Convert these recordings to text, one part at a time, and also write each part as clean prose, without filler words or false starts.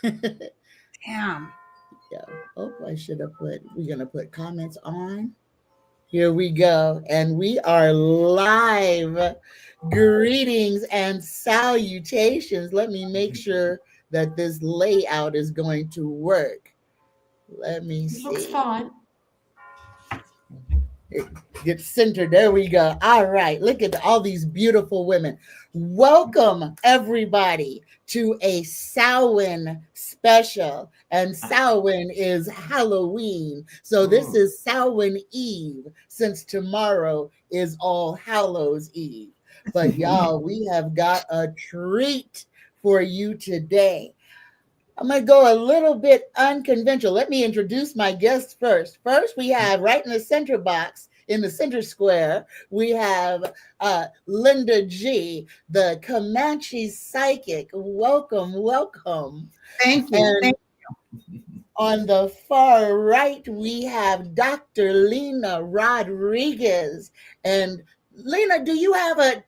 Damn. Yeah. Oh, we're going to put comments on. Here we go. And we are live. Greetings and salutations. Let me make sure that this layout is going to work. Let me It looks see. fine. It gets centered. There we go. All right. Look at all these beautiful women. Welcome, everybody, to a Samhain special. And Samhain is Halloween. So this is Samhain Eve, since tomorrow is All Hallows Eve. But y'all, we have got a treat for you today. I'm going to go a little bit unconventional. Let me introduce my guests first. First, we have right in the center box, in the center square, we have Linda G., the Comanche psychic. Welcome, welcome. Thank you. And on the far right, we have Dr. Lena Rodriguez. And Lena, do you have a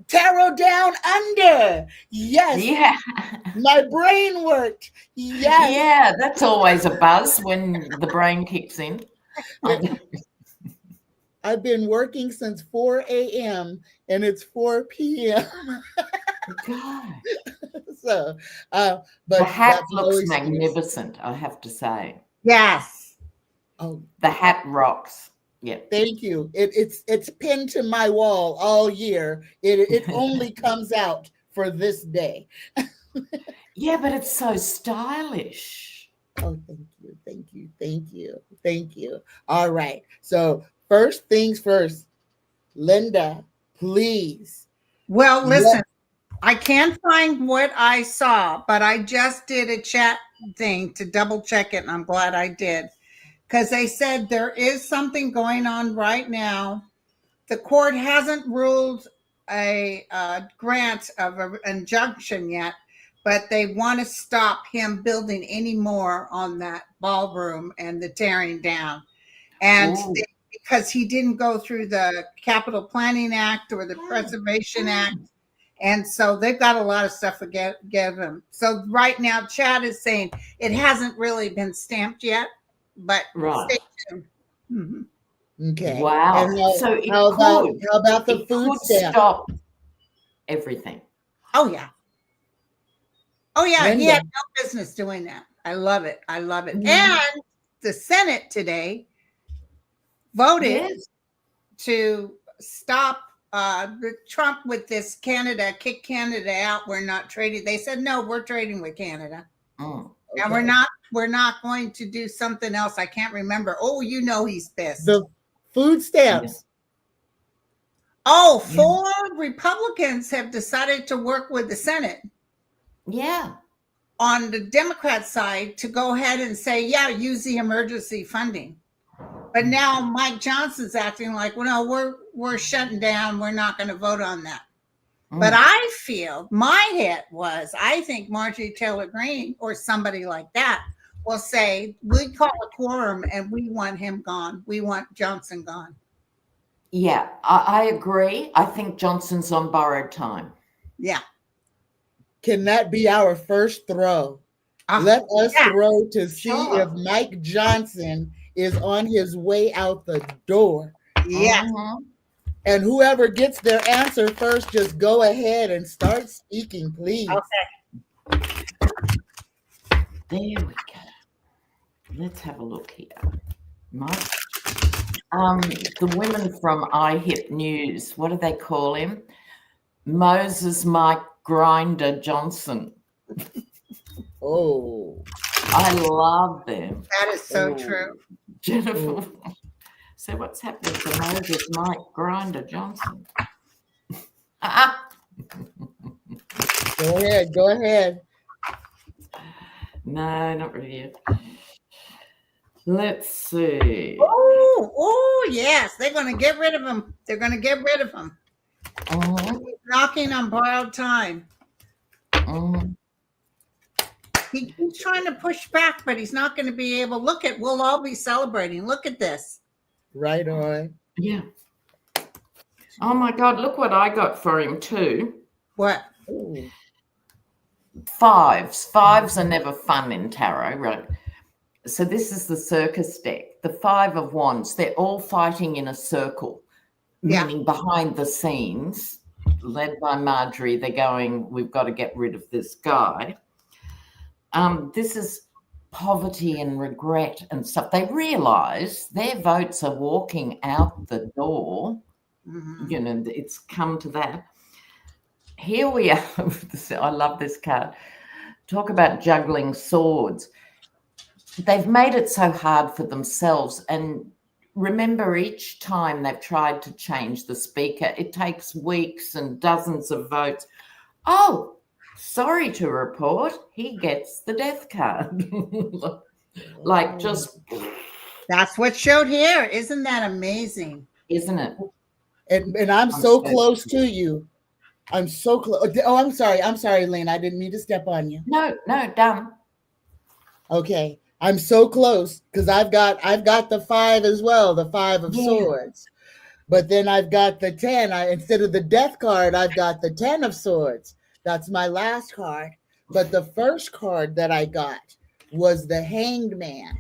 tarot down under? Yes. Yeah. My brain worked. Yes. Yeah, that's always a buzz when the brain kicks in. I've been working since 4 a.m. and it's 4 p.m. God. So, but the hat that's no looks excuse. magnificent, I have to say. Yes. Oh, The hat rocks. Yeah. thank you. It's pinned to my wall all year. It only comes out for this day. Yeah, but it's so stylish. Oh, thank you, thank you, thank you, thank you. All right. So first things first, Linda, please. Well, listen, I can't find what I saw, but I just did a chat thing to double check it, and I'm glad I did. Because they said there is something going on right now. The court hasn't ruled a grant of an injunction yet, but they want to stop him building any more on that ballroom and the tearing down. And because he didn't go through the Capital Planning Act or the Preservation Act. And so they've got a lot of stuff to give him. So right now, Chad is saying it hasn't really been stamped yet, but stay tuned. Mm-hmm. Okay. Wow. And So it how could, about the food stamp? Stop everything. Oh, yeah. Oh, yeah. Linda. He had no business doing that. I love it. I love it. Mm-hmm. And the Senate today voted to stop Trump with this kick Canada out. We're not trading. They said, no, we're trading with Canada. Okay. And we're not going to do something else. I can't remember. Oh, you know, he's pissed. The food stamps. Oh, 4 Republicans have decided to work with the Senate. Yeah. On the Democrat side to go ahead and say, yeah, use the emergency funding. But now Mike Johnson's acting like, well, no, we're shutting down. We're not going to vote on that. But I feel my hit was, I think Marjorie Taylor Greene or somebody like that will say, we call a quorum and we want him gone. We want Johnson gone. Yeah, I agree. I think Johnson's on borrowed time. Yeah. Can that be our first throw? Let us throw to see if Mike Johnson is on his way out the door. Yeah. And whoever gets their answer first, just go ahead and start speaking, please. Okay. There we go. Let's have a look here. Mike. The women from iHip News, what do they call him? Moses Mike Grinder Johnson. Oh. I love them. That is so true. Jennifer. So what's happening to Moses Mike Grinder Johnson? Go ahead. No, not really yet. Let's see. Oh, yes. They're going to get rid of him. They're going to get rid of him. He's knocking on borrowed time. He keeps trying to push back, but he's not going to be able. Look at, we'll all be celebrating. Look at this. Right on. Yeah. Oh my God, look what I got for him too. What? fives. Fives are never fun in tarot, right? So this is the circus deck. The Five of Wands, they're all fighting in a circle, meaning behind the scenes, led by Marjorie, they're going, we've got to get rid of this guy. This is poverty and regret and stuff. They realise their votes are walking out the door. You know, it's come to that. Here we are. I love this card. Talk about juggling swords. They've made it so hard for themselves. And remember, each time they've tried to change the speaker, it takes weeks and dozens of votes. Oh, sorry to report, he gets the death card. Like, just. That's what showed here. Isn't that amazing? Isn't it? And I'm so close to you. I'm so close. Oh, I'm sorry, Lynn. I didn't mean to step on you. No, done. Okay. I'm so close because I've got the 5 as well, the 5 of swords. But then I've got the 10. Instead of the death card, I've got the 10 of swords. That's my last card. But the first card that I got was the Hanged Man.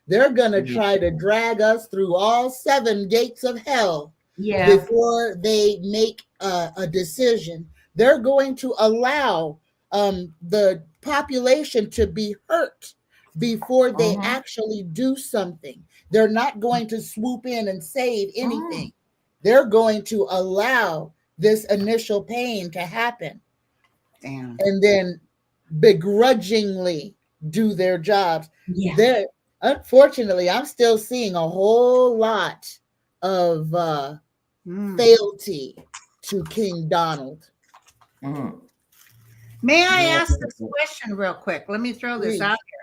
They're going to try to drag us through all 7 gates of hell before they make a decision. They're going to allow the population to be hurt before they actually do something. They're not going to swoop in and save anything. They're going to allow this initial pain to happen. Damn. And then begrudgingly do their jobs. They're, unfortunately, I'm still seeing a whole lot of fealty to King Donald. May I ask this question real quick? Let me throw this out here.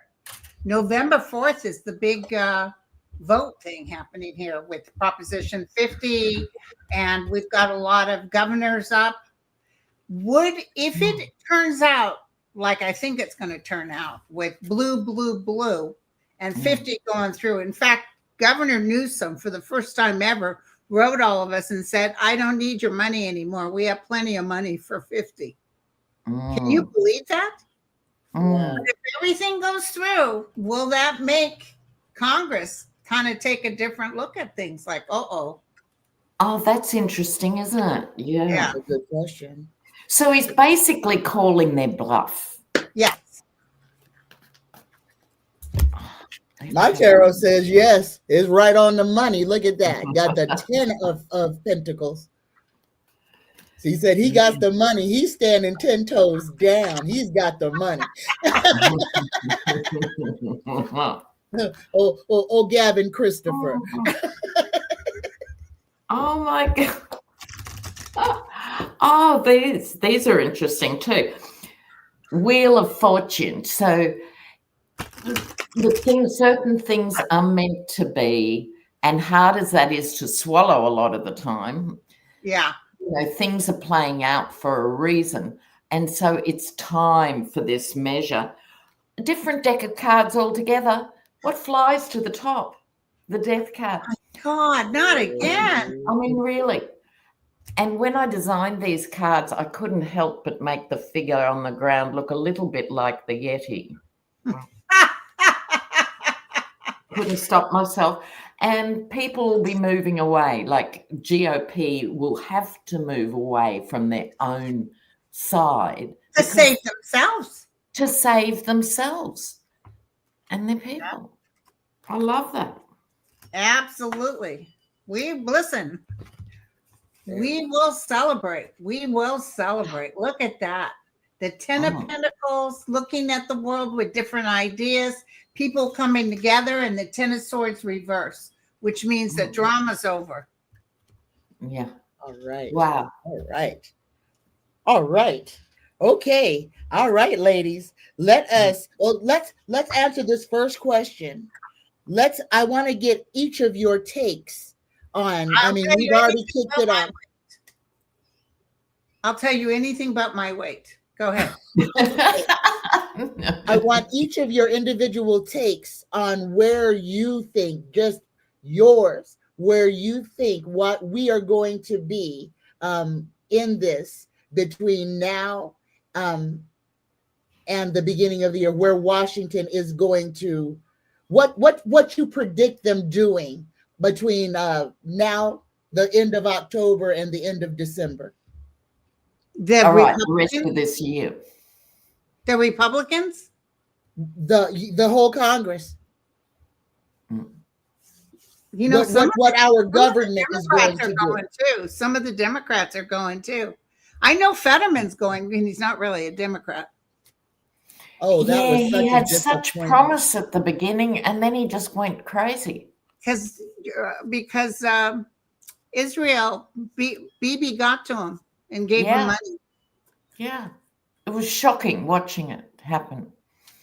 November 4th is the big vote thing happening here with Proposition 50, and we've got a lot of governors up. If it turns out like I think it's going to turn out, with blue, and 50 going through. In fact, Governor Newsom, for the first time ever, wrote all of us and said, I don't need your money anymore. We have plenty of money for 50. Can you believe that? But if everything goes through, will that make Congress kind of take a different look at things like, oh, that's interesting, isn't it? Yeah. That's a good question. So he's basically calling their bluff. Yes. My tarot says yes. It's right on the money. Look at that. Got the 10 of Pentacles. So he said he got the money. He's standing 10 toes down. He's got the money. oh, Gavin Christopher. Oh my God. Oh, these are interesting too. Wheel of Fortune. So certain things are meant to be, and hard as that is to swallow a lot of the time. Yeah. You know, things are playing out for a reason. And so it's time for this measure. A different deck of cards altogether. What flies to the top? The death card. Oh my God, not again. I mean, really. And when I designed these cards, I couldn't help but make the figure on the ground look a little bit like the Yeti. Couldn't stop myself. And people will be moving away. Like GOP will have to move away from their own side. To save themselves. To save themselves and their people. I love that. Absolutely. We will celebrate. We will celebrate. Look at that. The 10 of Pentacles, looking at the world with different ideas, people coming together, and the 10 of Swords reverse, which means that drama's over. Yeah. All right. Wow. All right. All right. Okay. All right, ladies. Let's answer this first question. I want to get each of your takes on, we've already kicked it off. I'll tell you anything but my weight. Go ahead. I want each of your individual takes on where you think, just yours, where you think what we are going to be in this between now and and the beginning of the year, where Washington is going to, what you predict them doing between now, the end of October, and the end of December? All right, the rest of this year. The Republicans? The whole Congress. You know, what our government is going to do. Too. Some of the Democrats are going too. I know Fetterman's going, and he's not really a Democrat. Oh, that was he had such promise at the beginning, and then he just went crazy. Because Israel, Bibi got to him and gave him money. Yeah, it was shocking watching it happen.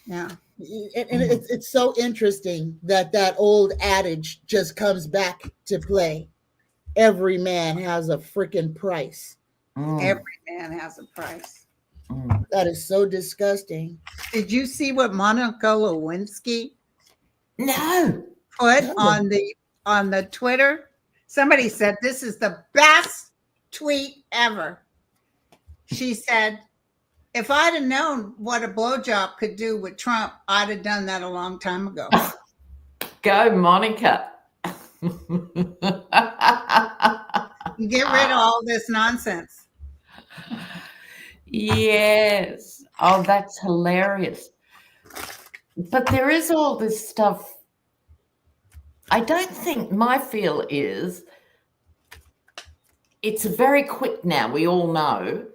Yeah. And it's so interesting that old adage just comes back to play. Every man has a freaking price. Every man has a price. That is so disgusting. Did you see what Monica Lewinsky put on the Twitter? Somebody said this is the best tweet ever. She said, if I'd have known what a blowjob could do with Trump, I'd have done that a long time ago. Go, Monica. Get rid of all this nonsense. Yes. Oh, that's hilarious. But there is all this stuff. I don't think my feel is it's very quick now. We all know.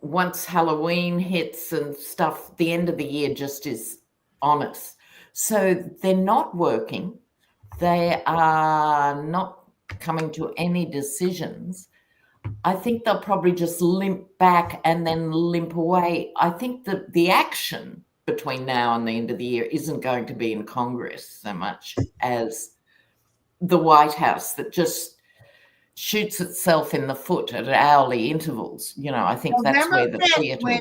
Once Halloween hits and stuff, the end of the year just is on us. So they're not working. They are not coming to any decisions. I think they'll probably just limp back and then limp away. I think that the action between now and the end of the year isn't going to be in Congress so much as the White House that just shoots itself in the foot at hourly intervals. You know, I think that's where the theater.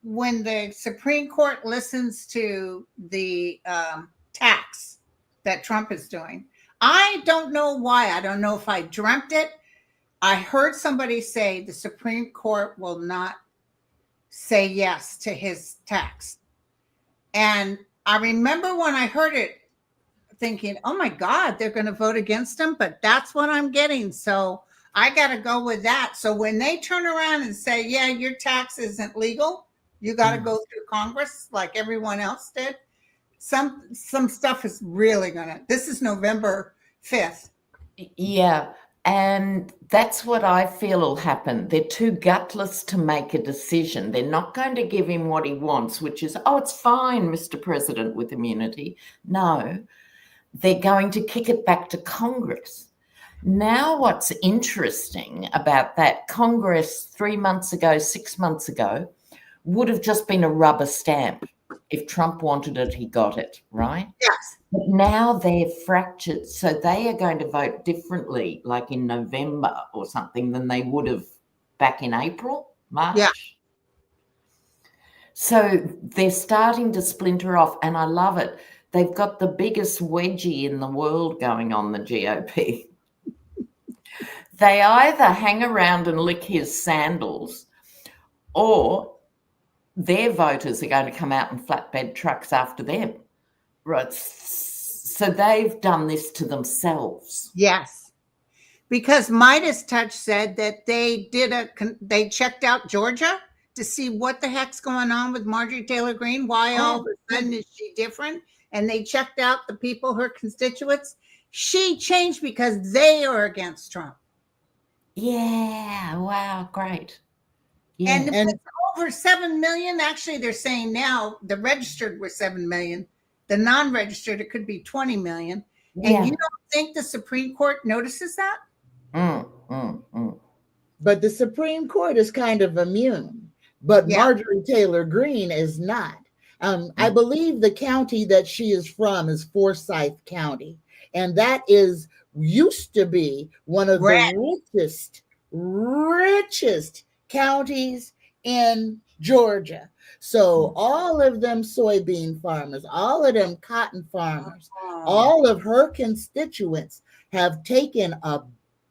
When the Supreme Court listens to the tax that Trump is doing, I don't know why. I don't know if I dreamt it. I heard somebody say the Supreme Court will not say yes to his tax. And I remember when I heard it thinking, oh my God, they're going to vote against him, but that's what I'm getting. So I got to go with that. So when they turn around and say, yeah, your tax isn't legal, you got to go through Congress like everyone else did. Some stuff is really this is November 5th. Yeah. And that's what I feel will happen. They're too gutless to make a decision. They're not going to give him what he wants, which is, oh, it's fine, Mr. President, with immunity. No, they're going to kick it back to Congress. Now, what's interesting about that, Congress 3 months ago, 6 months ago, would have just been a rubber stamp. If Trump wanted it, he got it, right? Yes. But now they're fractured. So they are going to vote differently, like in November or something, than they would have back in April, March. Yeah. So they're starting to splinter off, and I love it. They've got the biggest wedgie in the world going on, the GOP. They either hang around and lick his sandals, or their voters are going to come out in flatbed trucks after them. Right. So they've done this to themselves. Yes. Because Midas Touch said that they checked out Georgia to see what the heck's going on with Marjorie Taylor Greene. Why all of a sudden is she different? And they checked out the people, her constituents. She changed because they are against Trump. Yeah. Wow. Great. Yeah. And it's over 7 million. Actually, they're saying now the registered were 7 million. The non-registered, it could be 20 million. And you don't think the Supreme Court notices that? But the Supreme Court is kind of immune. But Marjorie Taylor Greene is not. I believe the county that she is from is Forsyth County. And that used to be one of the richest counties in Georgia. So all of them soybean farmers, all of them cotton farmers, all of her constituents have taken a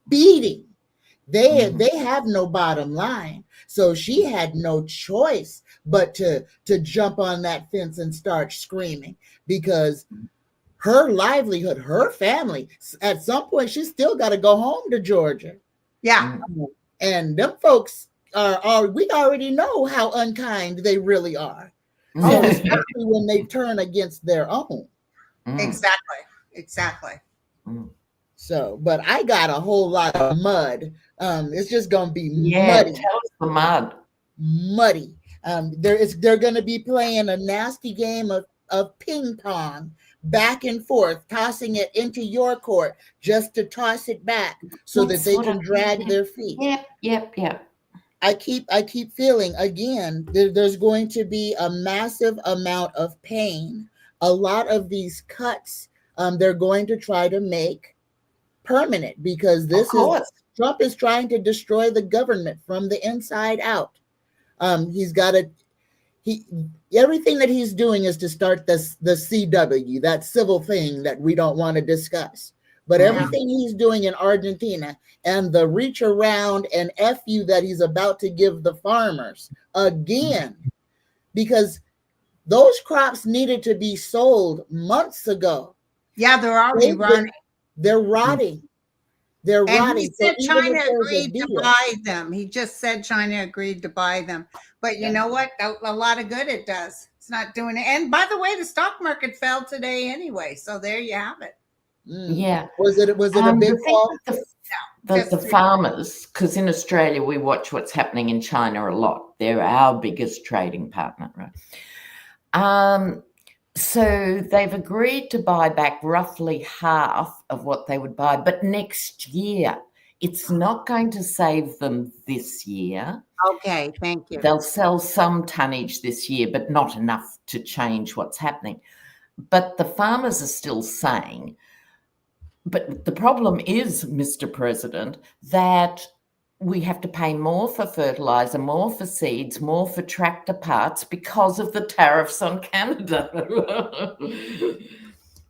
beating They have no bottom line. So she had no choice but to jump on that fence and start screaming, because her livelihood, her family, at some point she's still got to go home to Georgia. Yeah. And them folks are we already know how unkind they really are. So especially when they turn against their own. Exactly. So, but I got a whole lot of mud. It's just gonna be muddy. Tell us the mud. Muddy. They're gonna be playing a nasty game of ping pong, back and forth, tossing it into your court just to toss it back so that they can drag their feet. Yep. I keep feeling again there's going to be a massive amount of pain. A lot of these cuts they're going to try to make permanent, because Trump is trying to destroy the government from the inside out. Everything that he's doing is to start the CW, that civil thing that we don't want to discuss. But everything he's doing in Argentina, and the reach around and FU that he's about to give the farmers again, because those crops needed to be sold months ago. Yeah, they're already rotting. They're rotting. They're rotting. He said China agreed to buy them. He just said China agreed to buy them. But you know what? A lot of good it does. It's not doing it. And by the way, the stock market fell today anyway. So there you have it. Yeah. Was it a big fall? The farmers, because in Australia we watch what's happening in China a lot. They're our biggest trading partner, right? So they've agreed to buy back roughly half of what they would buy, but next year. It's not going to save them this year. Okay, thank you. They'll sell some tonnage this year, but not enough to change what's happening. But the farmers are still saying, but the problem is, Mr. President, that we have to pay more for fertilizer, more for seeds, more for tractor parts because of the tariffs on Canada.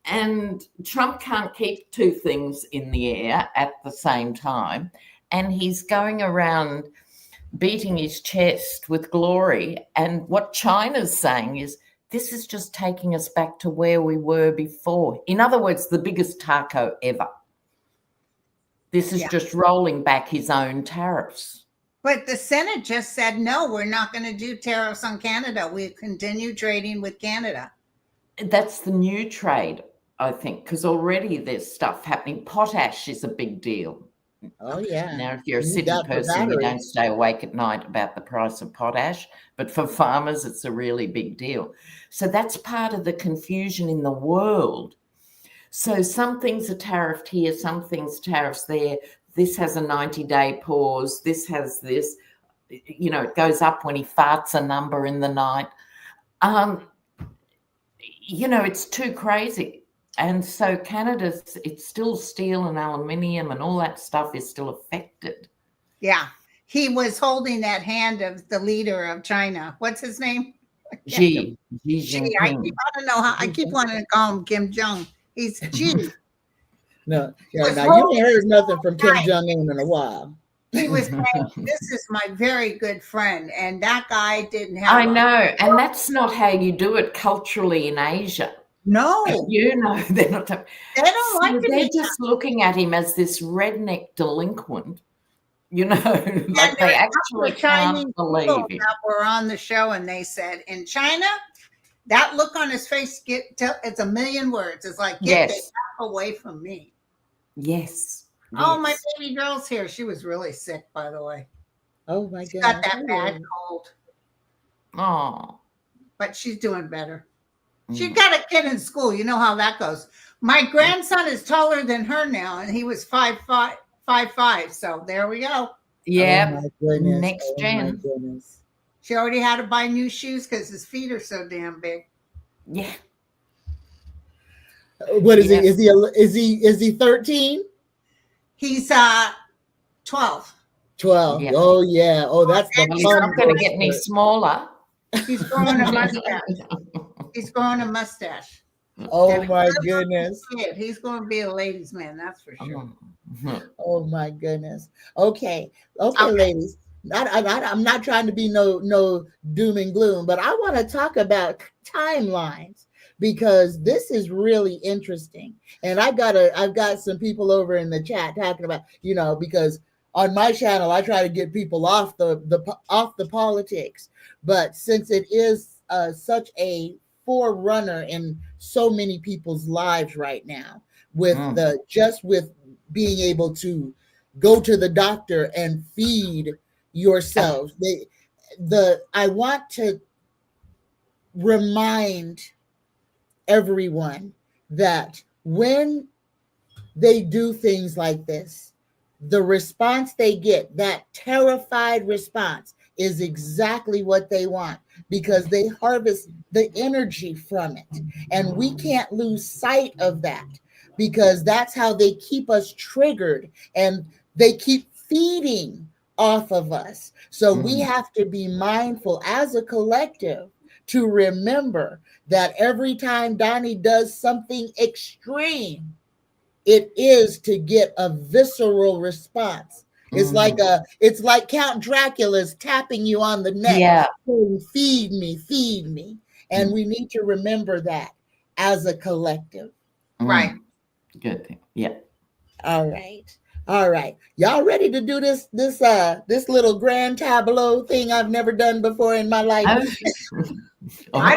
And Trump can't keep two things in the air at the same time. And he's going around beating his chest with glory. And what China's saying is, this is just taking us back to where we were before. In other words, the biggest taco ever. This is just rolling back his own tariffs. But the Senate just said, no, we're not going to do tariffs on Canada. We continue trading with Canada. That's the new trade, I think, because already there's stuff happening. Potash is a big deal. Oh, yeah. Now, if you're a city person, you don't stay awake at night about the price of potash. But for farmers, it's a really big deal. So that's part of the confusion in the world. So some things are tariffed here, some things tariffs there. This has a 90-day pause. This has this. You know, it goes up when he farts a number in the night. You know, it's too crazy. And so Canada's, it's still steel and aluminium and all that stuff is still affected. Yeah. He was holding that hand of the leader of China. What's his name? Xi. I keep wanting to call him Kim Jong. He's Xi. Now you ain't heard nothing from Kim Jong-un in a while. He was saying, this is my very good friend. And that guy didn't have. I know. And that's not how you do it culturally in Asia. No, you know, they're not. They don't like to they're just looking at him as this redneck delinquent, you know, like they actually can't believe it. That were on the show, and they said in China, that look on his face, it's a million words. It's like, get the F away from me. Yes. Oh, my baby girl's here. She was really sick, by the way. Oh my God. Got that bad cold. Oh. But she's doing better. She got a kid in school. You know how that goes. My grandson is taller than her now, and he was 5'5". So there we go. Yeah. Oh next gen. She already had to buy new shoes because his feet are so damn big. Yeah. What is he? Is he 13? He's 12. 12. Yeah. Oh yeah. Oh, that's the He's not going to get any smaller. He's growing a mustache. He's growing a mustache. Oh my goodness. He's going to be a ladies' man, that's for sure. Oh my goodness. Okay, Okay. ladies. I'm not trying to be no doom and gloom, but I want to talk about timelines because this is really interesting. And I've got some people over in the chat talking about, because on my channel I try to get people off the politics, but since it is such a forerunner in so many people's lives right now, with being able to go to the doctor and feed yourselves. I want to remind everyone that when they do things like this, the response they get, that terrified response, is exactly what they want because they harvest the energy from it. And we can't lose sight of that because that's how they keep us triggered and they keep feeding off of us. So we have to be mindful as a collective to remember that every time Donnie does something extreme, it is to get a visceral response. It's like Count Dracula's tapping you on the neck, Yeah. saying, feed me. And we need to remember that as a collective. Right. Good thing. Yeah. All right. Y'all ready to do this little grand tableau thing I've never done before in my life? I don't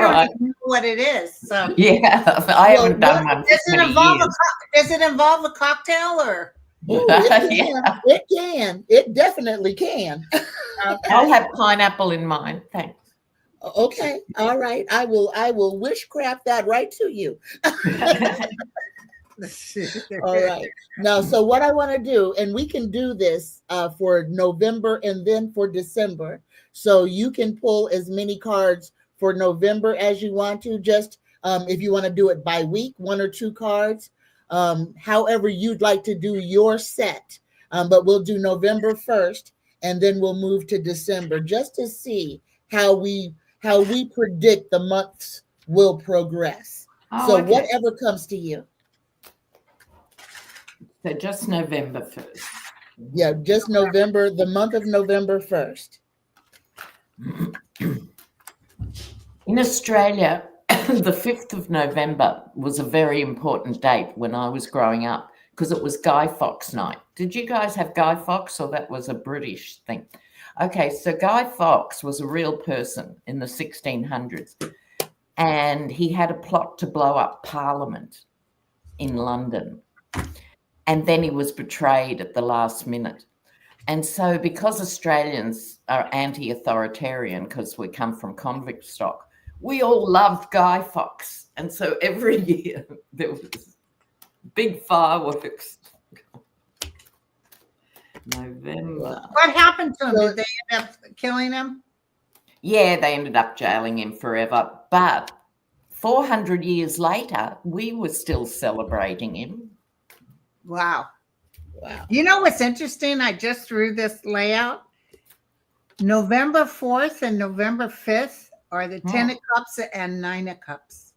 even know what it is. So yeah, I haven't done one for 20 years. Does it involve a cocktail or? Ooh, it can. It definitely can. Okay. I'll have pineapple in mine. Thanks. Okay. All right. I will witchcraft that right to you. All right. Now, so what I want to do, and we can do this for November and then for December. So you can pull as many cards for November as you want to. Just if you want to do it by week, 1 or 2 cards, however you'd like to do your set. But we'll do November 1st, and then we'll move to December just to see how we predict the months will progress. So whatever comes to you. So just November 1st. Yeah, just November, the month of November 1st. In Australia, the 5th of November was a very important date when I was growing up because it was Guy Fawkes night. Did you guys have Guy Fawkes, or that was a British thing? Okay, so Guy Fawkes was a real person in the 1600s, and he had a plot to blow up Parliament in London. And then he was betrayed at the last minute. And so because Australians are anti-authoritarian because we come from convict stock, we all loved Guy Fawkes. And so every year there was big fireworks. November. What happened to him? Did they end up killing him? Yeah, they ended up jailing him forever. But 400 years later, we were still celebrating him. Wow. You know what's interesting? I just threw this layout. November 4th and November 5th are the 10 of Cups and 9 of Cups.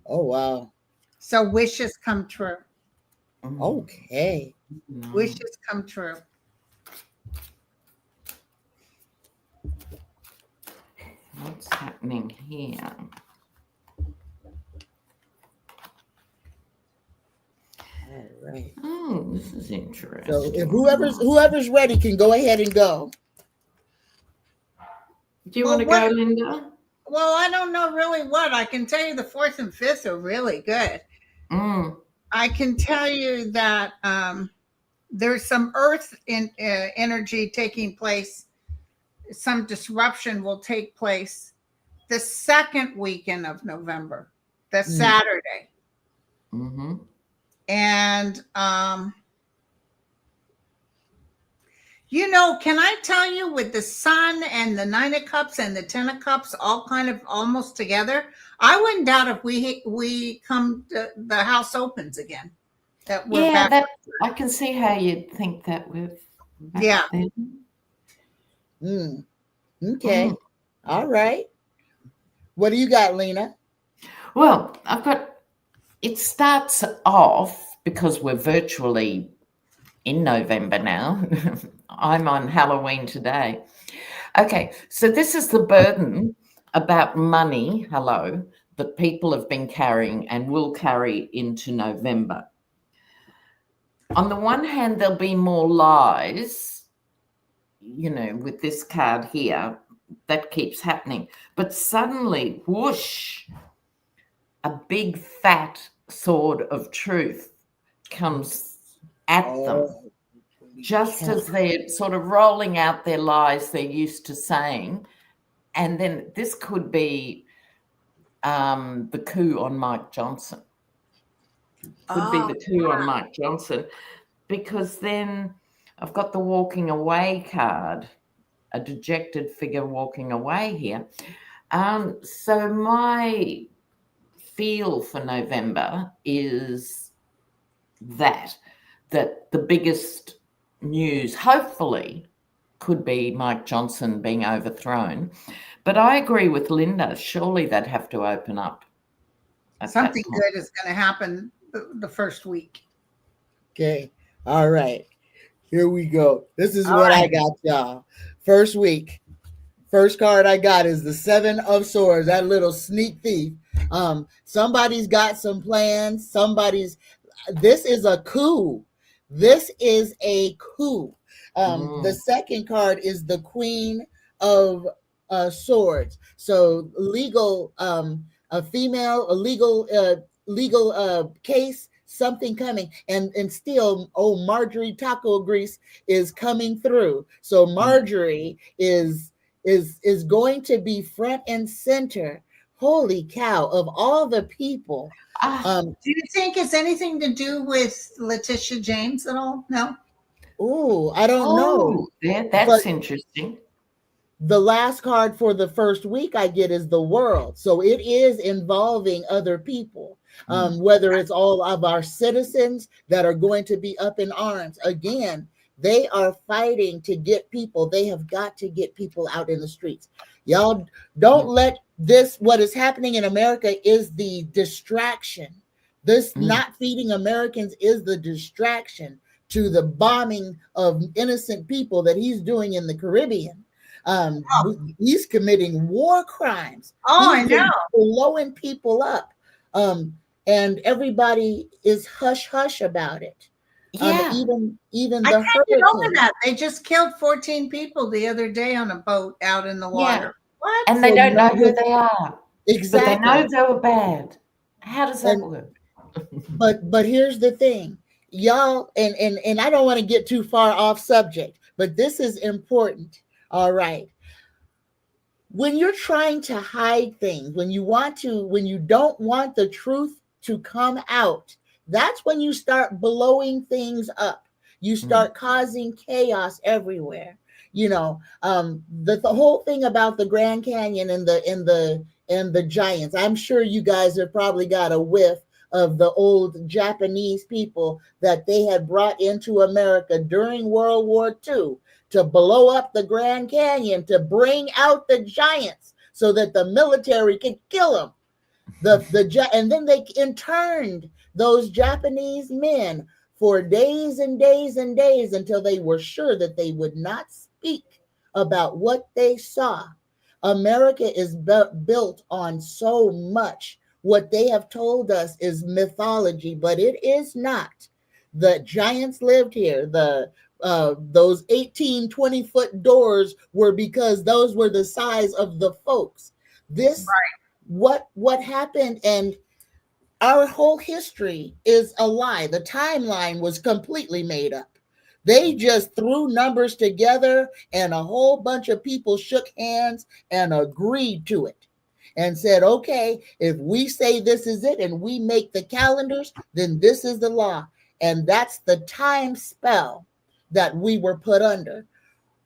Oh, wow. So wishes come true. Okay. Wishes come true. What's happening here? All right. Oh, this is interesting. So if whoever's ready can go ahead and go. Do you want to go, Linda? Well, I don't know really what. I can tell you the 4th and 5th are really good. I can tell you that there's some earth energy taking place. Some disruption will take place the second weekend of November, the Saturday. And, can I tell you, with the sun and the 9 of Cups and the 10 of Cups all kind of almost together, I wouldn't doubt if we come to the house opens again. That we're back. I can see how you'd think that with. Yeah. Okay. All right. What do you got, Lena? Well, it starts off because we're virtually in November now. I'm on Halloween today. Okay, so this is the burden about money, hello, that people have been carrying and will carry into November. On the one hand, there'll be more lies, with this card here, that keeps happening. But suddenly, whoosh, a big fat sword of truth comes at them, just as they're sort of rolling out their lies they're used to saying. And then this could be the coup on Mike Johnson. Could be the coup on Mike Johnson, because then I've got the walking away card, a dejected figure walking away here. So my feel for November is that the biggest news, hopefully, could be Mike Johnson being overthrown. But I agree with Linda. Surely they'd have to open up. Something good is going to happen the first week. Okay. All right. Here we go. This is what I got, y'all. First week. First card I got is the Seven of Swords, that little sneak thief. Somebody's got some plans. This is a coup. This is a coup. The second card is the Queen of Swords. So legal, a legal case, something coming, and still, Marjorie Taco Grease is coming through. So Marjorie is going to be front and center. Holy cow, of all the people. Do you think it's anything to do with Letitia James at all? No. I don't know. Yeah, that's interesting. The last card for the first week I get is the World. So it is involving other people, whether it's all of our citizens that are going to be up in arms. Again, they are fighting to get people. They have got to get people out in the streets. Y'all don't let this, what is happening in America is the distraction. This not feeding Americans is the distraction to the bombing of innocent people that he's doing in the Caribbean. He's committing war crimes. I know. Blowing people up. And everybody is hush about it. Yeah. Even I the can't get over that. They just killed 14 people the other day on a boat out in the water. Yeah. What? And they don't know who they are. Exactly. But they know they were bad. How does that work? But here's the thing, y'all, and I don't want to get too far off subject, but this is important. All right. When you're trying to hide things, when you don't want the truth to come out, that's when you start blowing things up. You start causing chaos everywhere. The whole thing about the Grand Canyon and the giants. I'm sure you guys have probably got a whiff of the old Japanese people that they had brought into America during World War II to blow up the Grand Canyon, to bring out the giants so that the military could kill them. And then they interned those Japanese men for days and days and days until they were sure that they would not speak about what they saw. America is built on so much. What they have told us is mythology, but it is not. The giants lived here. Those 18, 20-foot doors were because those were the size of the folks. What happened, and our whole history is a lie. The timeline was completely made up. They just threw numbers together and a whole bunch of people shook hands and agreed to it and said, okay, if we say this is it and we make the calendars, then this is the law. And that's the time spell that we were put under.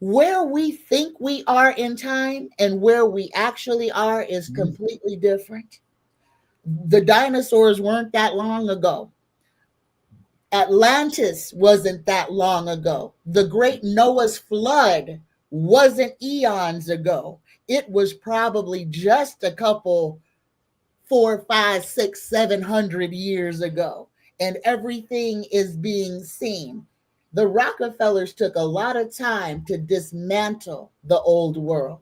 Where we think we are in time and where we actually are is completely different. The dinosaurs weren't that long ago. Atlantis wasn't that long ago. The great Noah's flood wasn't eons ago. It was probably just a couple, 4, 5, 6, 700 years ago. And everything is being seen. The Rockefellers took a lot of time to dismantle the old world.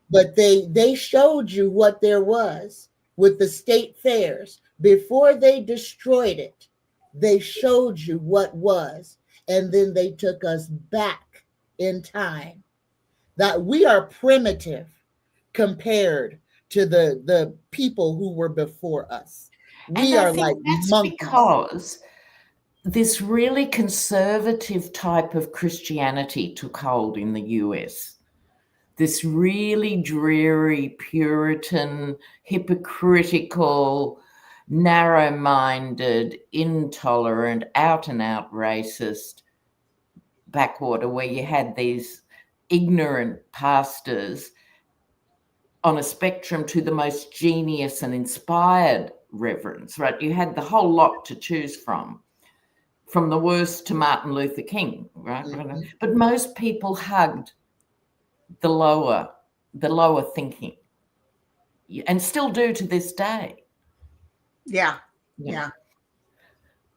But they showed you what there was with the state fairs. Before they destroyed it, they showed you what was. And then they took us back in time. That we are primitive compared to the people who were before us. We are like monkeys. Because this really conservative type of Christianity took hold in the US. This really dreary, Puritan, hypocritical, narrow-minded, intolerant, out-and-out racist backwater where you had these ignorant pastors on a spectrum to the most genius and inspired reverends, right? You had the whole lot to choose from the worst to Martin Luther King, right? Mm-hmm. But most people hugged the lower thinking, and still do to this day. Yeah.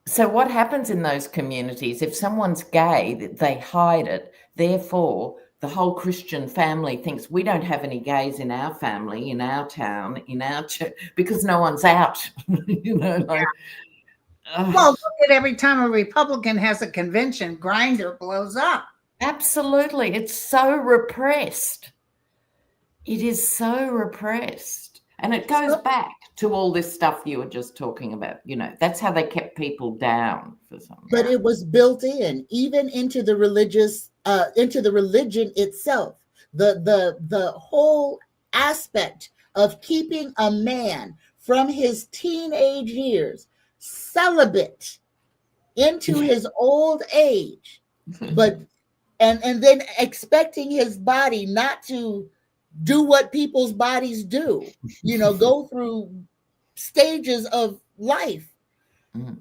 So what happens in those communities? If someone's gay, they hide it. Therefore, the whole Christian family thinks we don't have any gays in our family, in our town, in our church, because no one's out. Well, look at every time a Republican has a convention, Grindr blows up. Absolutely. It's so repressed. It is so repressed. And it goes back to all this stuff you were just talking about. That's how they kept people down for some. But it was built in, even into the religious, into the religion itself. The whole aspect of keeping a man from his teenage years celibate into his old age, but and then expecting his body not to do what people's bodies do, go through stages of life,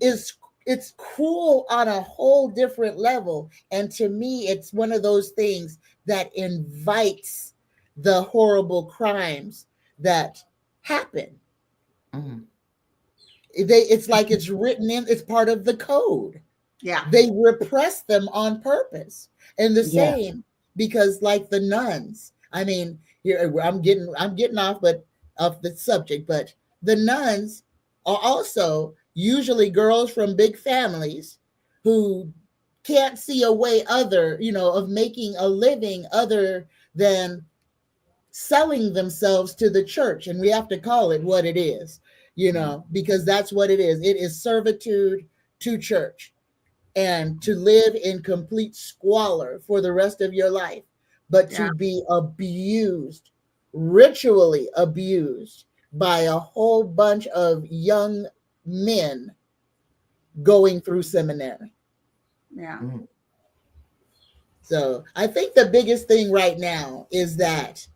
it's cruel on a whole different level. And to me, it's one of those things that invites the horrible crimes that happen. It's like it's written in, it's part of the code. Yeah. They repress them on purpose. And the same, because like the nuns, I mean, here I'm getting off the subject, but the nuns are also usually girls from big families who can't see a way of making a living other than selling themselves to the church. And we have to call it what it is, because that's what it is. It is servitude to church, and to live in complete squalor for the rest of your life, but to be abused, ritually abused by a whole bunch of young men going through seminary. Yeah. So I think the biggest thing right now is that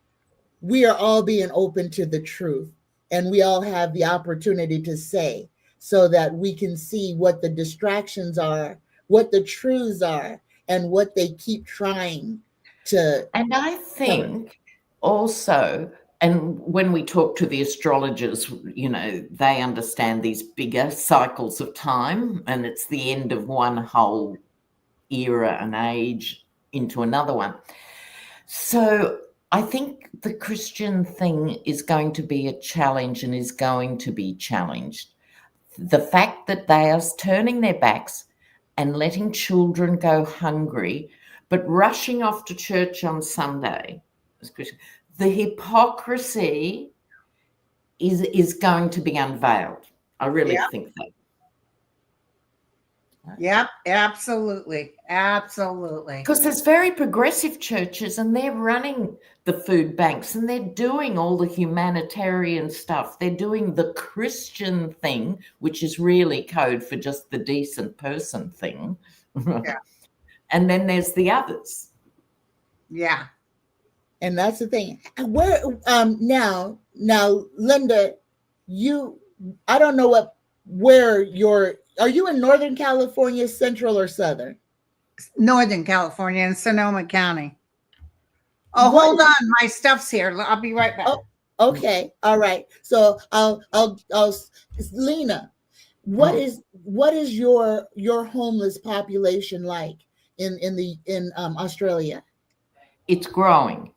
we are all being open to the truth, and we all have the opportunity to say, so that we can see what the distractions are, what the truths are, and what they keep trying to. And I think also, and when we talk to the astrologers, they understand these bigger cycles of time, and it's the end of one whole era and age into another one. So I think the Christian thing is going to be a challenge and is going to be challenged. The fact that they are turning their backs and letting children go hungry, but rushing off to church on Sunday, the hypocrisy is going to be unveiled. I really think that. Yep, absolutely. Absolutely. Because there's very progressive churches, and they're running the food banks, and they're doing all the humanitarian stuff. They're doing the Christian thing, which is really code for just the decent person thing. Yeah. And then there's the others. Yeah. And that's the thing. Where now, Linda, I don't know are you in Northern California, Central or Southern? Northern California in Sonoma County. Oh, hold on. My stuff's here. I'll be right back. Oh, okay. All right. So Lena, what is your homeless population like in Australia? It's growing.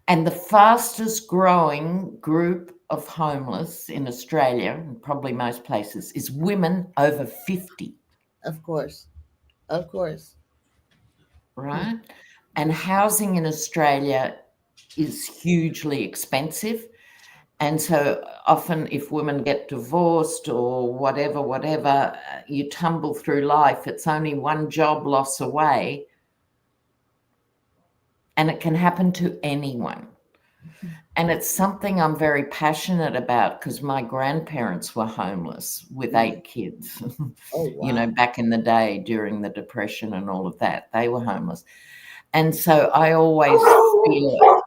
And the fastest growing group of homeless in Australia, and probably most places, is women over 50. Of course. Of course. Right? And housing in Australia is hugely expensive. And so often if women get divorced or whatever, you tumble through life. It's only one job loss away. And it can happen to anyone. And it's something I'm very passionate about because my grandparents were homeless with 8 kids. Oh, wow. Back in the day during the Depression and all of that, they were homeless. And so I always feel,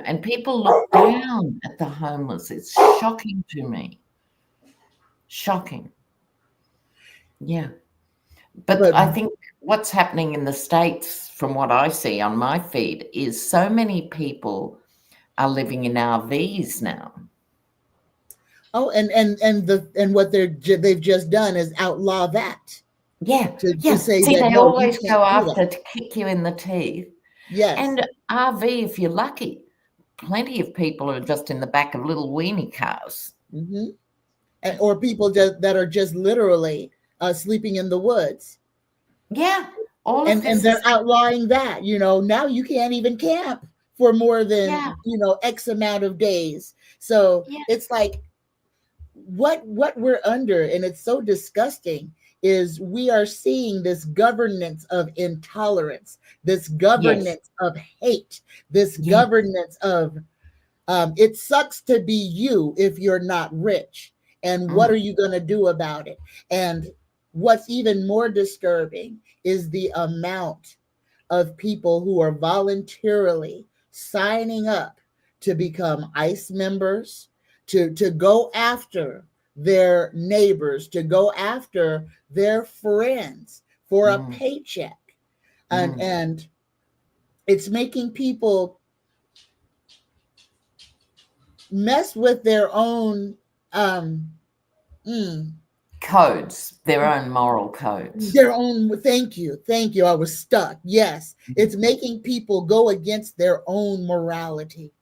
and people look down at the homeless. It's shocking to me. Shocking. Yeah. But I think what's happening in the States, from what I see on my feed, is so many people are living in RVs now. Oh, and what they've just done is outlaw that. Yeah. To say See, that, they no, always you can't go do after that. to kick you in the teeth. Yes. And RV, if you're lucky, plenty of people are just in the back of little weenie cars. Mm-hmm. Or people that are just literally sleeping in the woods. Yeah. And they're outlawing that. Now you can't even camp for more than X amount of days. So it's like what we're under, and it's so disgusting, is we are seeing this governance of intolerance, this governance of hate, this governance of it sucks to be you if you're not rich. And what are you going to do about it? And what's even more disturbing is the amount of people who are voluntarily signing up to become ICE members, to go after their neighbors, to go after their friends for a paycheck. And it's making people mess with their own codes, their own moral codes. Their own, thank you. I was stuck. Yes. It's making people go against their own morality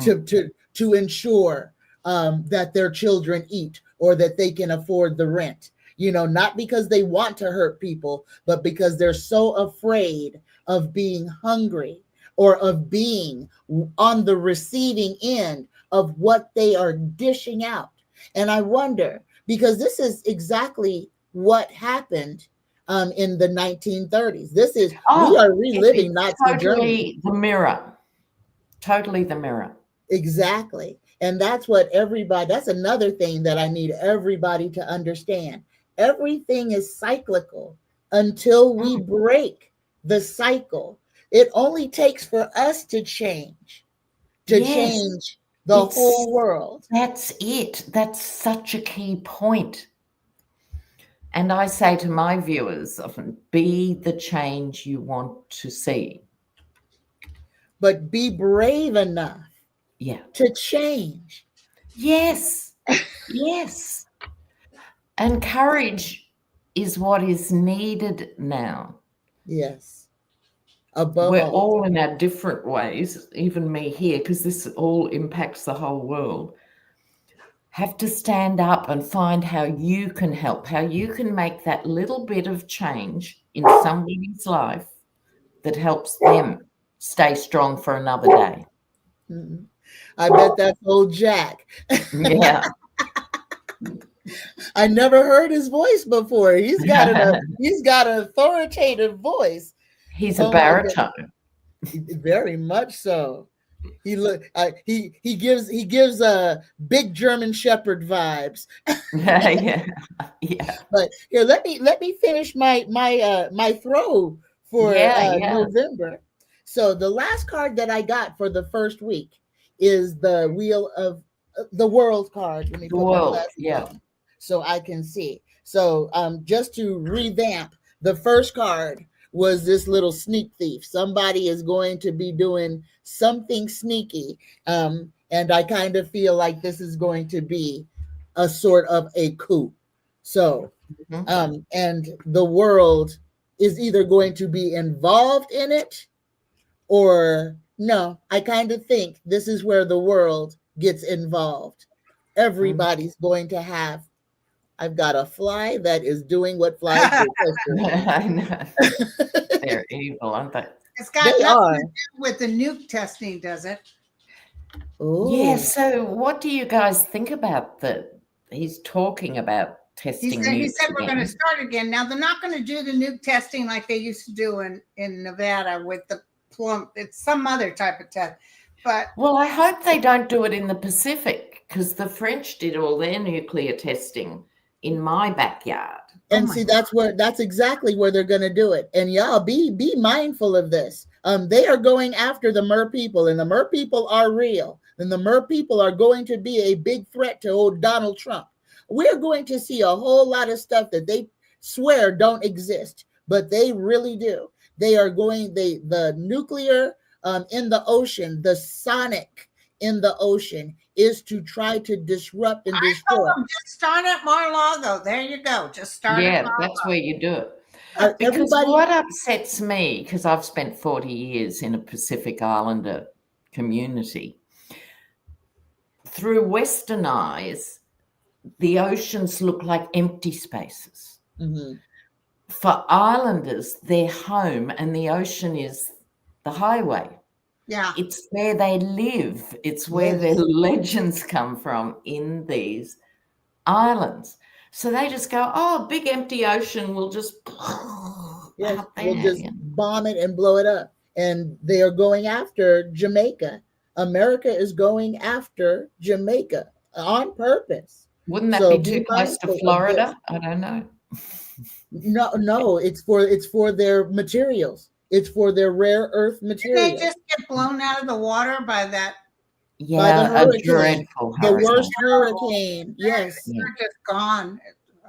to ensure that their children eat or that they can afford the rent. Not because they want to hurt people, but because they're so afraid of being hungry or of being on the receiving end of what they are dishing out. And I wonder, because this is exactly what happened in the 1930s. We are reliving Nazi Germany. Totally the mirror. Exactly. And that's another thing that I need everybody to understand. Everything is cyclical until we break the cycle. It only takes for us to change change the whole world. That's it. That's such a key point. And I say to my viewers often, be the change you want to see. But be brave enough to change. Yes. Yes. And courage is what is needed now. Yes. We're all in our different ways, even me here, because this all impacts the whole world. Have to stand up and find how you can help, how you can make that little bit of change in somebody's life that helps them stay strong for another day. Mm-hmm. I bet that's old Jack. Yeah. I never heard his voice before. He's got an authoritative voice. He's a baritone. Very much so. He gives big German Shepherd vibes. Yeah. But here, let me finish my throw for November. So the last card that I got for the first week is the Wheel of the World card. Let me put my glasses on so I can see. So just to revamp, the first card was this little sneak thief. Somebody is going to be doing something sneaky. And I kind of feel like this is going to be a sort of a coup. So, Mhm. and the world is either going to be involved in it or no. I kind of think this is where the world gets involved. Everybody's going to have. I've got a fly that is doing what flies do. I know. They're evil, aren't they? It's got They nothing are. to do with the nuke testing, does it? Yeah, Oh, so what do you guys think about that? He's talking about testing He nukes said we're going to again. start again. Now they're not going to do the nuke testing like they used to do in Nevada with the plump. It's some other type of test, but Well, I hope they don't do it in the Pacific because the French did all their nuclear testing in my backyard. and my see that's exactly where they're going to do it. And y'all be mindful of this. They are going after the Mer people, and the Mer people are real. And the Mer people are going to be a big threat to old Donald Trump. We're going to see a whole lot of stuff that they swear don't exist, but they really do. They are going. The nuclear in the ocean, the sonic in the ocean is to try to disrupt and I told destroy. them just start at Mar-a-Lago. There you go. Just start at Yeah, Mar. that's where you do it. Because Everybody, what upsets me, because I've spent 40 years in a Pacific Islander community, through Western eyes, the oceans look like empty spaces. mhm, For islanders, their home and the ocean is the highway. Yeah. It's where they live. It's where yes. their legends come from in these islands. So they just go, oh, big empty ocean will just Yes, out we'll there. just bomb it and blow it up. And they are going after Jamaica. America is going after Jamaica on purpose. Wouldn't that So be be too close to mindful of this. Florida? I don't know. No, it's for their materials. It's for their rare earth Did they materials. just get blown out of the water by that? By the Yeah, a hurricane, dreadful the hurricane. worst hurricane. Yes. Yeah. They're just gone.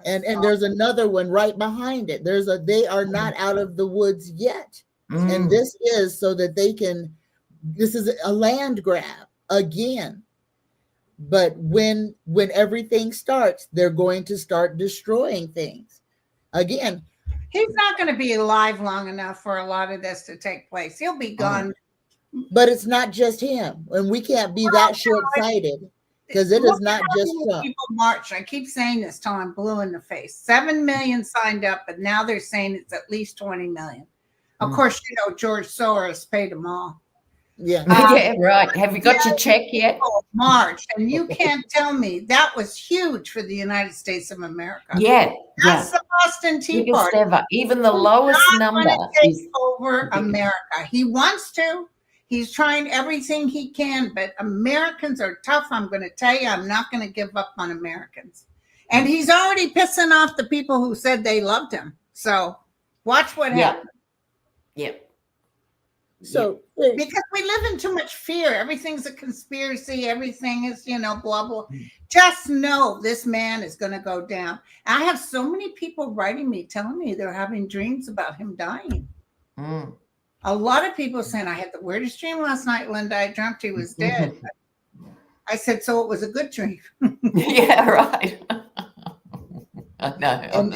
And there's another one right behind it. They are not out of the woods yet. And Mm. this is so that they can, this is a land grab again. But when everything starts, they're going to start destroying things again. He's not going to be alive long enough for a lot of this to take place. He'll be gone. But it's not just him, and we can't be that short-sighted because it is Look not at how just many Trump. people march. I keep saying this till I'm blue in the face. 7 million signed up, but now they're saying it's at least 20 million. Of course, you know George Soros paid them all. Yeah. Yeah, right. Have you got your check yet? March, and you can't tell me that was huge for the United States of America. Yeah, That's yeah. the Boston Tea Biggest Party. ever. Even the lowest He's not number going to take is over ridiculous. America. He wants to. He's trying everything he can, but Americans are tough. I'm going to tell you, I'm not going to give up on Americans. And he's already pissing off the people who said they loved him. So watch what happens. Yeah. So Because we live in too much fear. Everything's a conspiracy. Everything is, blah, blah. Just know this man is going to go down. I have so many people writing me, telling me they're having dreams about him dying. Mm. A lot of people saying, I had the weirdest dream last night, Linda. I dreamt he was dead. I said, so it was a good dream. Yeah, right. I know.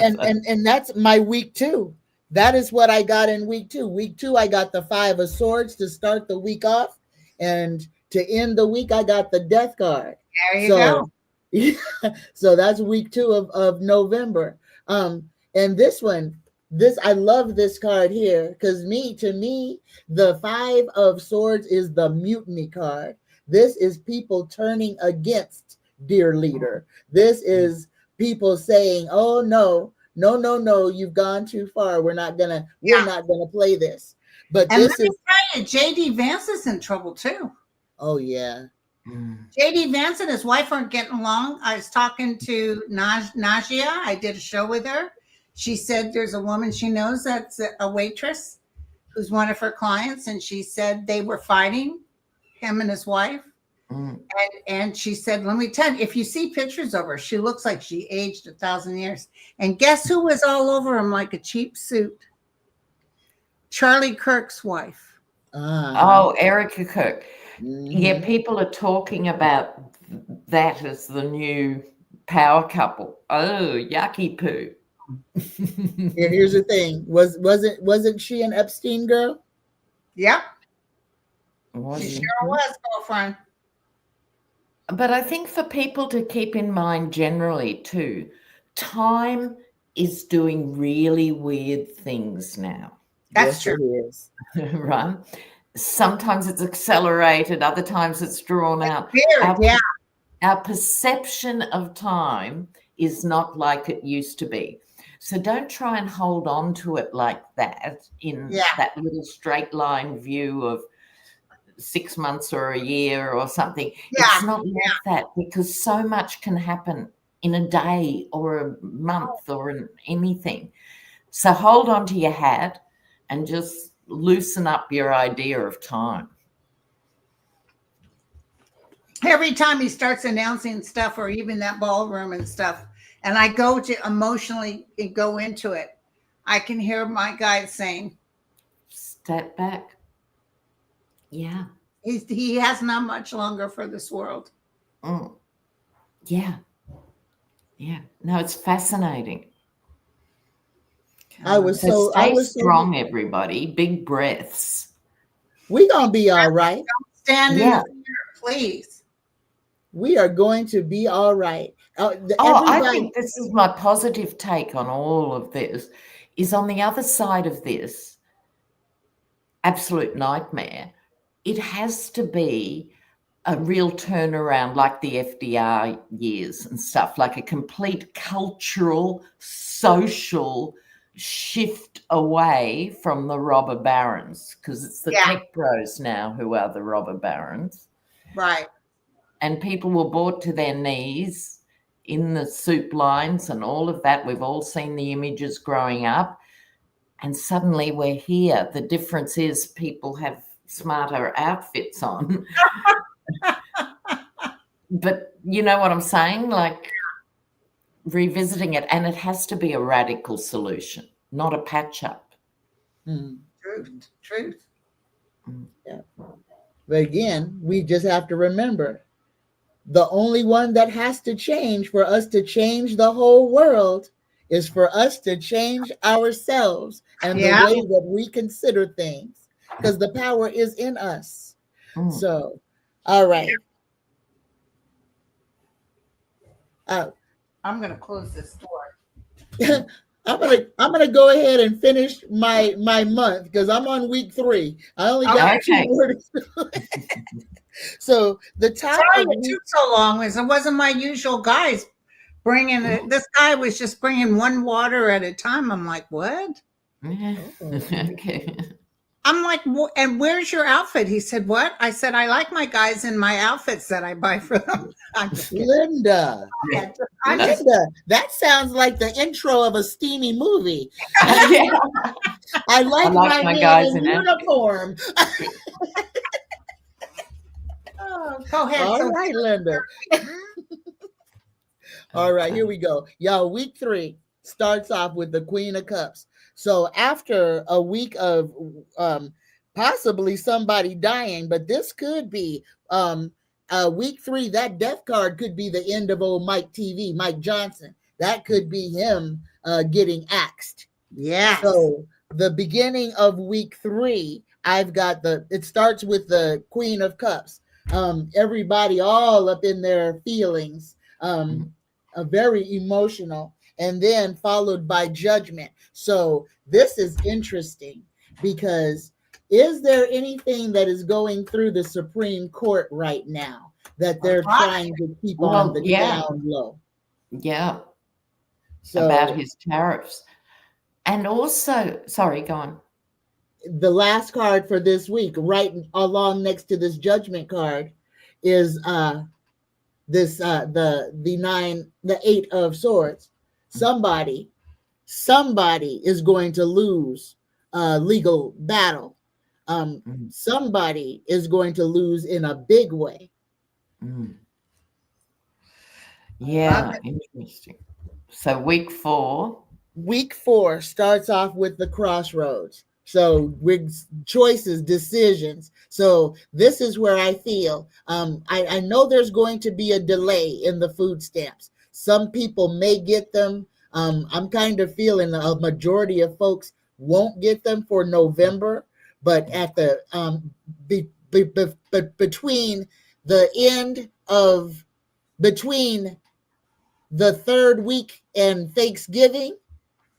and that's my week 2. That is what I got in week 2. Week 2, I got the 5 of Swords to start the week off. And to end the week, I got the Death card. There you go. So that's week 2 of November. And this one, I love this card here because to me, the 5 of Swords is the mutiny card. This is people turning against dear leader. This is people saying, oh, no, you've gone too far. We're not gonna play this. But And this let me is tell you, JD Vance is in trouble too. oh yeah. JD Vance and his wife aren't getting along. I was talking to Najia. I did a show with her. She said there's a woman she knows that's a waitress who's one of her clients, and she said they were fighting, him and his wife. And she said, let me tell you, if you see pictures of her, she looks like she aged 1,000 years. And guess who was all over him like a cheap suit? Charlie Kirk's wife. Oh, Erica Kirk. Mhm. Yeah, people are talking about that as the new power couple. Oh, yucky poo. Here's the thing. Wasn't she an Epstein girl? Yep. Was She he? sure was, girlfriend. But I think for people to keep in mind generally too, time is doing really weird things now. That's Yes, true. it is. Right? Sometimes it's accelerated, other times it's drawn out. Weird, yeah. Our perception of time is not like it used to be. So don't try and hold on to it like that in that little straight line view of 6 months or a year or something. Yeah. It's not like that, because so much can happen in a day or a month or in anything. So hold on to your hat and just loosen up your idea of time. Every time he starts announcing stuff, or even that ballroom and stuff, and I go to emotionally go into it, I can hear my guy saying, step back. Yeah. He has not much longer for this world. Yeah. Yeah. No, it's fascinating. I was stay strong, everybody. Big breaths. We're gonna be all right. Don't stand in the fear, please. We are going to be all right. I think this is my positive take on all of this, is on the other side of this absolute nightmare, it has to be a real turnaround, like the FDR years and stuff, like a complete cultural, social shift away from the robber barons, because it's the tech bros now who are the robber barons. Right. And people were brought to their knees in the soup lines and all of that. We've all seen the images growing up. And suddenly we're here. The difference is people have smarter outfits on. But you know what I'm saying? Like revisiting it. And it has to be a radical solution, not a patch up. Truth. Yeah. But again, we just have to remember, the only one that has to change for us to change the whole world is for us to change ourselves and the way that we consider things, because the power is in us. So, all right. I'm going to close this door. I'm gonna go ahead and finish my month, because I'm on week 3. I only got 2 more to do. So the top. Sorry it took so long, because it wasn't my usual guys bringing it. This guy was just bringing one water at a time. I'm like, what? Okay. I'm like, and where's your outfit? He said, what? I said, I like my guys in my outfits that I buy for them. Linda, that sounds like the intro of a steamy movie. I like my guys in uniform. Go ahead. All right, Linda. All right, here we go. Y'all, week 3 starts off with the Queen of Cups. So after a week of possibly somebody dying, but this could be week 3, that death card could be the end of old Mike Johnson. That could be him getting axed. Yeah. So the beginning of week 3, I've got it starts with the Queen of Cups. Everybody all up in their feelings, very emotional, and then followed by Judgment. So this is interesting, because is there anything that is going through the Supreme Court right now that they're trying to keep on the down low? Yeah. So, about his tariffs. And also, sorry, go on. The last card for this week, right along next to this Judgment card, is the 8 of Swords. Somebody is going to lose a legal battle. Somebody is going to lose in a big way. Yeah, interesting. So week 4. Week 4 starts off with the crossroads. So with choices, decisions. So this is where I feel I know there's going to be a delay in the food stamps. Some people may get them. I'm kind of feeling a majority of folks won't get them for November, but at the between the end of between the third week and Thanksgiving,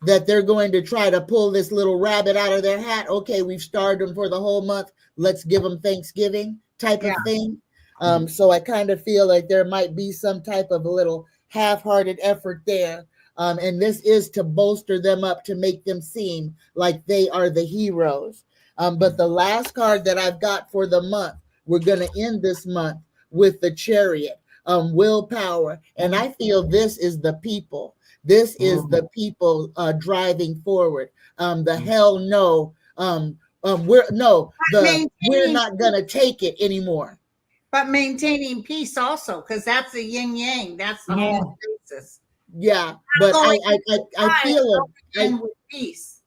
that they're going to try to pull this little rabbit out of their hat. Okay, we've starved them for the whole month. Let's give them Thanksgiving type of thing. So I kind of feel like there might be some type of a little half-hearted effort there. And this is to bolster them up, to make them seem like they are the heroes. But the last card that I've got for the month, we're going to end this month with the Chariot, willpower. And I feel this is the people. This is the people driving forward. The hell no. We're not going to take it anymore. But maintaining peace also, because that's the yin yang. That's the whole basis. Yeah, but I feel it with peace.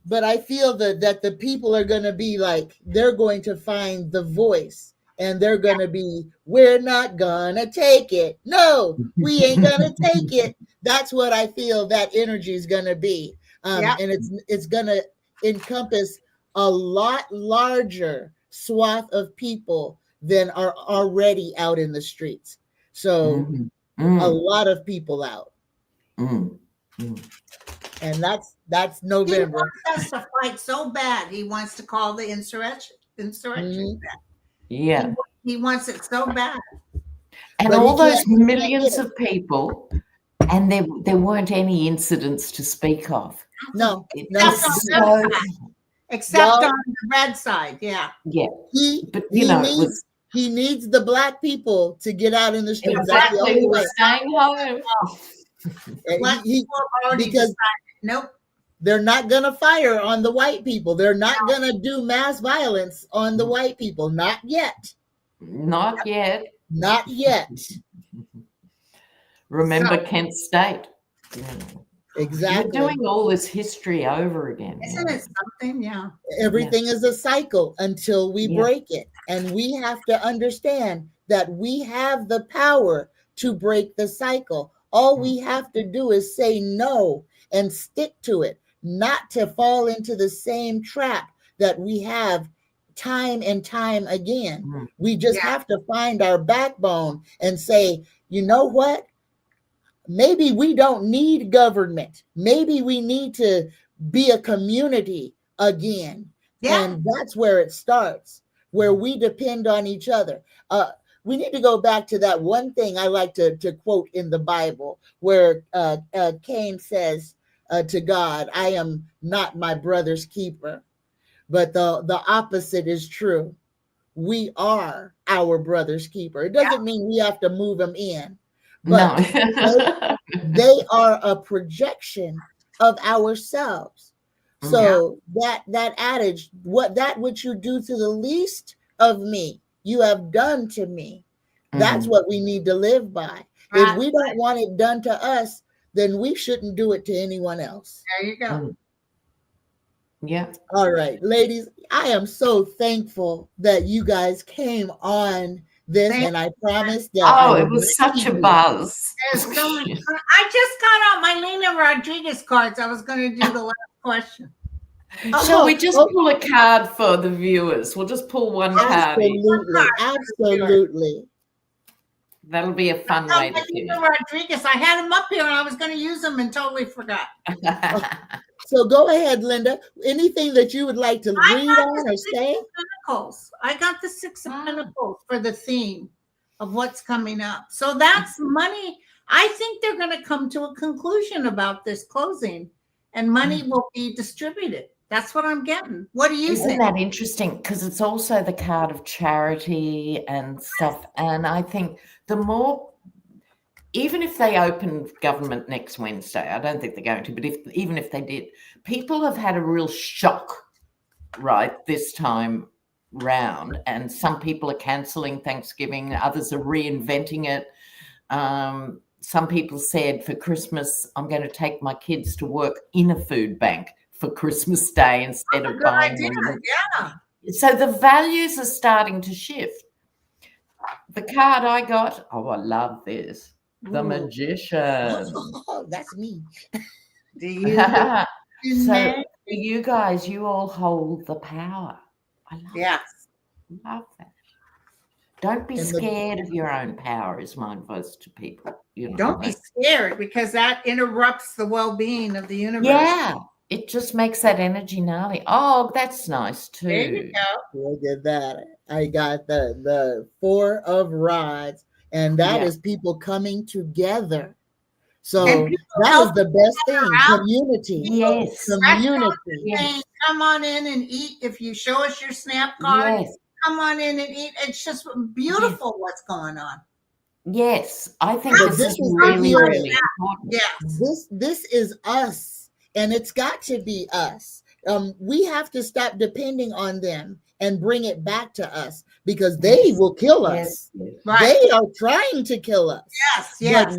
But I feel that the people are going to be like, they're going to find the voice, and they're going to be, we're not going to take it. No, we ain't going to take it. That's what I feel that energy is going to be. And it's going to encompass a lot larger swath of people than are already out in the streets. So a lot of people out. And that's November. He wants us to fight so bad. He wants to call the insurrection. Yeah. He wants it so bad. And But all he those can't millions get it. of people, and there weren't any incidents to speak of. No, Except on the red side, yeah. He needs the black people to get out in the streets. Exactly. That's the only way. Staying home. Black people have already because decided, nope. They're not going to fire on the white people. They're not going to do mass violence on the white people. Not yet. Not yet. Not yet. Remember Kent State. Exactly. You're doing all this history over again. Isn't it something? Yeah. Everything is a cycle until we break it. And we have to understand that we have the power to break the cycle. All we have to do is say no and stick to it, not to fall into the same trap that we have time and time again. We just have to find our backbone and say, you know what? Maybe we don't need government. Maybe we need to be a community again. Yeah. And that's where it starts, where we depend on each other. We need to go back to that one thing I like to quote in the Bible, where Cain says to God, I am not my brother's keeper. But the opposite is true. We are our brother's keeper. It doesn't mean we have to move them in. But they are a projection of ourselves. So that adage, that which you do to the least of me, you have done to me. That's what we need to live by. If we don't want it done to us, then we shouldn't do it to anyone else. There you go. Yeah. All right, ladies, I am so thankful that you guys came on this, and I promised that. It was such a buzz. I just got out my Lena Rodriguez cards. I was going to do the last question. Shall we just pull a card for the viewers? We'll just pull one card. Absolutely. That'll be a fun way to finish. Lena Rodriguez. I had him up here, and I was going to use them and totally forgot. So go ahead, Linda. Anything that you would like to read on or say? Pentacles. I got the Six of Pentacles for the theme of what's coming up. So that's money. I think they're going to come to a conclusion about this closing, and money will be distributed. That's what I'm getting. What do you think? Isn't that interesting? Because it's also the card of charity and stuff. And I think the more, even if they open government next Wednesday, I don't think they're going to, but even if they did, people have had a real shock, right, this time round. And some people are cancelling Thanksgiving, others are reinventing it. Some people said for Christmas, I'm going to take my kids to work in a food bank for Christmas Day instead of buying them. Yeah. So the values are starting to shift. The card I got, I love this. The Ooh. magician. Oh, that's me. Do you believe in So magic? you guys, you all hold the power. I Yes. love that. Don't be And the scared of your own power is my advice to people. Don't be scared because that interrupts the well-being of the universe. Yeah, it just makes that energy gnarly. Oh, that's nice too. There you go. Look at that. I got the Four of Rods, and that is people coming together. So And people that is help the best each other thing. out. Community. Yes. Community. Saying, come on in and eat. If you show us your snap card, Yes. come on in and eat. It's just beautiful what's going on. Yes. I think But this this is is the really, healing. really important. Yes. This is us, and it's got to be us. We have to stop depending on them and bring it back to us because they will kill us. Yes. Right. They are trying to kill us. Yes. But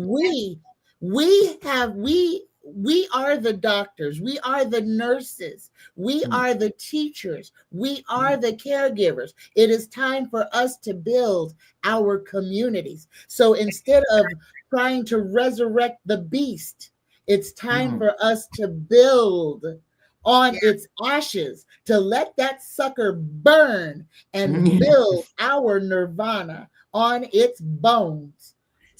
we are the doctors, we are the nurses, we are the teachers, we are the caregivers. It is time for us to build our communities. So instead of trying to resurrect the beast, it's time for us to build on its ashes, to let that sucker burn and build our nirvana on its bones.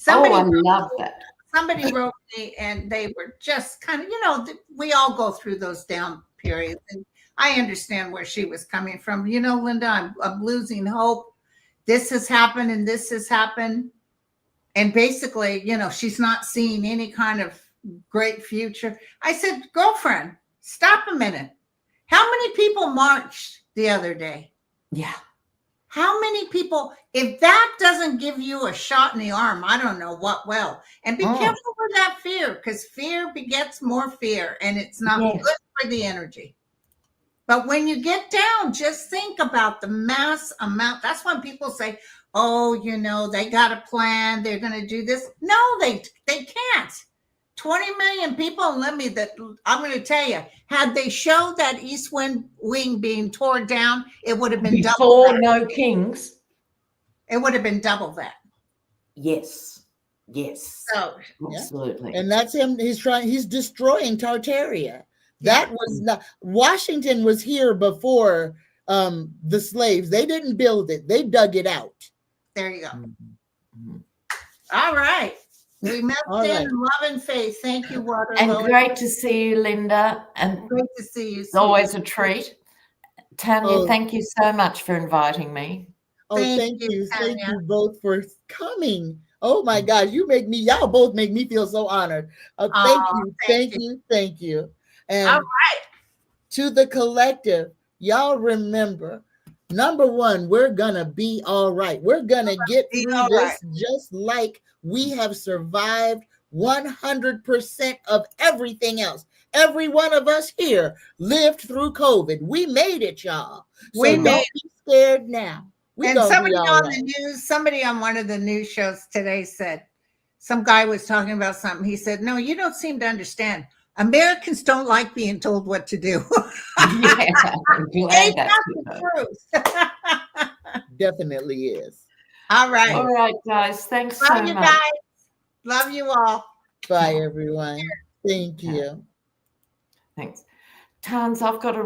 I love that. Somebody wrote me and they were just kind of, we all go through those down periods. And I understand where she was coming from. Linda, I'm losing hope. This has happened and this has happened. And basically, she's not seeing any kind of great future. I said, girlfriend, stop a minute. How many people marched the other day? Yeah. How many people, if that doesn't give you a shot in the arm, I don't know what will. And be careful with that fear, because fear begets more fear, and it's not good for the energy. But when you get down, just think about the mass amount. That's when people say, oh, they got a plan. They're going to do this. No, they can't. 20 million people, I'm going to tell you, had they showed that east wing being torn down, it would have been double that. No kings. It would have been double that. Yes. So absolutely. And that's him. He's destroying Tartaria. That was not, Washington was here before the slaves. They didn't build it. They dug it out. There you go. All right. We met in love and faith. Thank you, Water. And great to see you, Linda. And great to see you. It's always a treat. Tanya, thank you so much for inviting me. Oh, thank you. Thank you both for coming. Oh my God, y'all both make me feel so honored. Thank you. And all right. To the collective, y'all remember, number one, we're gonna be all right. We're gonna get through this just like we have survived 100% of everything else. Every one of us here lived through COVID. We made it, y'all. So don't be scared now. And somebody on the news, somebody on one of the news shows today said, some guy was talking about something. He said, no, you don't seem to understand. Americans don't like being told what to do. Ain't that the truth? Definitely is. All right. All right, guys. Thanks so much. Love you guys. Love you all. Bye, everyone. Thank you. Thanks. Tans, I've got a